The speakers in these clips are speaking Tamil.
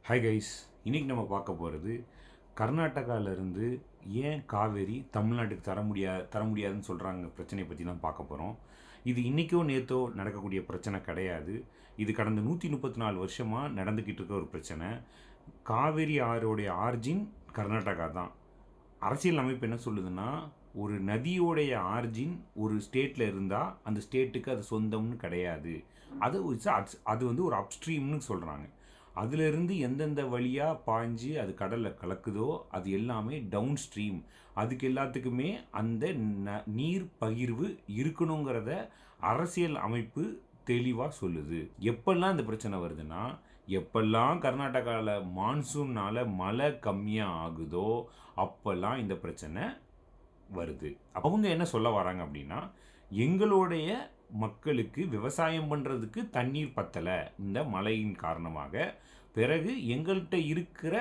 ஹாய் கைஸ், இன்றைக்கி நம்ம பார்க்க போகிறது கர்நாடகாவிலேருந்து ஏன் காவேரி தமிழ்நாட்டுக்கு தர முடியாதுன்னு சொல்கிறாங்க பிரச்சனையை பற்றி தான் பார்க்க போகிறோம். இது இன்றைக்கோ நேற்றோ நடக்கக்கூடிய பிரச்சனை கிடையாது. இது கடந்த 134 வருஷமாக நடந்துக்கிட்டு இருக்க ஒரு பிரச்சனை. காவேரி ஆறுடைய ஆர்ஜின் கர்நாடகா தான். அரசியல் அமைப்பு என்ன சொல்லுதுன்னா, ஒரு நதியோடைய ஆர்ஜின் ஒரு ஸ்டேட்டில் இருந்தால் அந்த ஸ்டேட்டுக்கு அது சொந்தம்னு கிடையாது. அது வந்து ஒரு அப்ஸ்ட்ரீம்னு சொல்கிறாங்க. அதிலிருந்து எந்தெந்த வழியாக பாய்ஞ்சு அது கடலில் கலக்குதோ அது எல்லாமே டவுன் ஸ்ட்ரீம். அதுக்கு எல்லாத்துக்குமே அந்த நீர் பகிர்வு இருக்கணுங்கிறத அரசியல் அமைப்பு தெளிவாக சொல்லுது. எப்பெல்லாம் இந்த பிரச்சனை வருதுன்னா, எப்பெல்லாம் கர்நாடகாவில் மான்சூன்னால் மழை கம்மியாக ஆகுதோ அப்போல்லாம் இந்த பிரச்சனை வருது. அவங்க என்ன சொல்ல வராங்க அப்படின்னா, எங்களுடைய மக்களுக்கு விவசாயம் பண்ணுறதுக்கு தண்ணீர் பத்தலை இந்த மழையின் காரணமாக. பிறகு எங்கள்கிட்ட இருக்கிற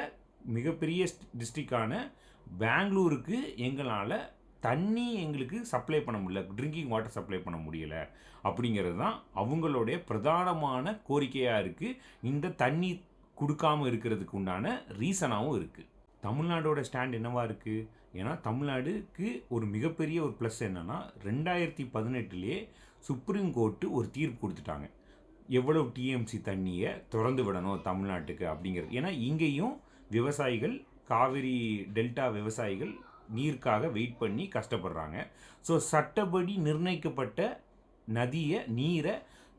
மிகப்பெரிய டிஸ்ட்ரிக்டான பெங்களூருக்கு எங்களால் தண்ணி எங்களுக்கு சப்ளை பண்ண முடியல, ட்ரிங்கிங் வாட்டர் சப்ளை பண்ண முடியலை அப்படிங்கிறது தான் அவங்களுடைய பிரதானமான கோரிக்கையாக இருக்குது. இந்த தண்ணி கொடுக்காமல் இருக்கிறதுக்கு உண்டான ரீசனாகவும் இருக்குது. தமிழ்நாடோட ஸ்டாண்ட் என்னவாக இருக்குது? ஏன்னா தமிழ்நாடுக்கு ஒரு மிகப்பெரிய ஒரு ப்ளஸ் என்னென்னா, 2018 சுப்ரீம் கோர்ட்டு ஒரு தீர்ப்பு கொடுத்துட்டாங்க, எவ்வளவு டிஎம்சி தண்ணியை திறந்து விடணும் தமிழ்நாட்டுக்கு அப்படிங்கிறது. ஏன்னா இங்கேயும் விவசாயிகள், காவிரி டெல்டா விவசாயிகள் நீருக்காக வெயிட் பண்ணி கஷ்டப்படுறாங்க. ஸோ சட்டப்படி நிர்ணயிக்கப்பட்ட நீரை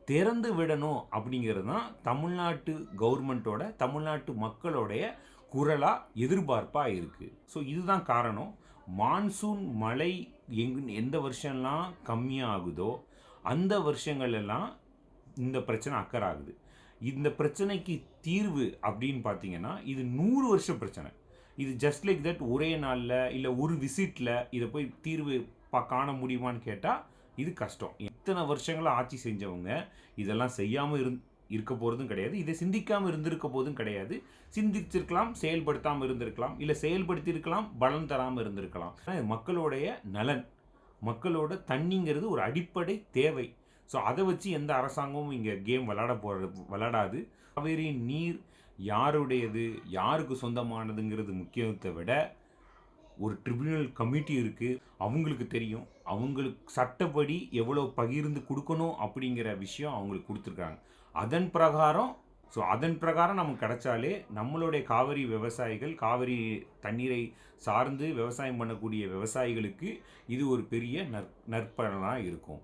திறந்து விடணும் அப்படிங்கிறது தான் தமிழ்நாட்டு கவர்மெண்ட்டோட, தமிழ்நாட்டு மக்களோடைய குரலாக எதிர்பார்ப்பாக இருக்குது. ஸோ இதுதான் காரணம். மான்சூன் மழை எந்த வருஷம்லாம் கம்மியாக ஆகுதோ அந்த வருஷங்களெல்லாம் இந்த பிரச்சனை அக்கறாகுது. இந்த பிரச்சனைக்கு தீர்வு அப்படின்னு பார்த்தீங்கன்னா, இது 100 வருஷ பிரச்சனை. இது ஜஸ்ட் லைக் தட் ஒரே நாளில் இல்லை ஒரு விசிட்டில் இதை போய் தீர்வு காண முடியுமான்னு கேட்டால் இது கஷ்டம். எத்தனை வருஷங்களாக ஆட்சி செஞ்சவங்க இதெல்லாம் செய்யாமல் இருக்க போகிறதும் கிடையாது, இதை சிந்திக்காமல் இருந்திருக்க போதும் கிடையாது. சிந்திச்சிருக்கலாம், செயல்படுத்தாமல் இருந்திருக்கலாம், இல்லை செயல்படுத்தியிருக்கலாம், பலன் தராமல் இருந்திருக்கலாம். மக்களுடைய நலன், மக்களோட தண்ணிங்கிறது ஒரு அடிப்படை தேவை. ஸோ அதை வச்சு எந்த அரசாங்கமும் இங்கே கேம் விளையாடாது. காவேரி நீர் யாருடையது, யாருக்கு சொந்தமானதுங்கிறது முக்கியத்தை விட ஒரு ட்ரிபியூனல் கமிட்டி இருக்குது, அவங்களுக்கு தெரியும், அவங்களுக்கு சட்டப்படி எவ்வளோ பகிர்ந்து கொடுக்கணும் அப்படிங்கிற விஷயம் அவங்களுக்கு கொடுத்துருக்காங்க. அதன் பிரகாரம் நமக்கு கிடைச்சாலே நம்மளுடைய காவிரி விவசாயிகள், காவிரி தண்ணீரை சார்ந்து விவசாயம் பண்ணக்கூடிய விவசாயிகளுக்கு இது ஒரு பெரிய நற்பலனாக இருக்கும்.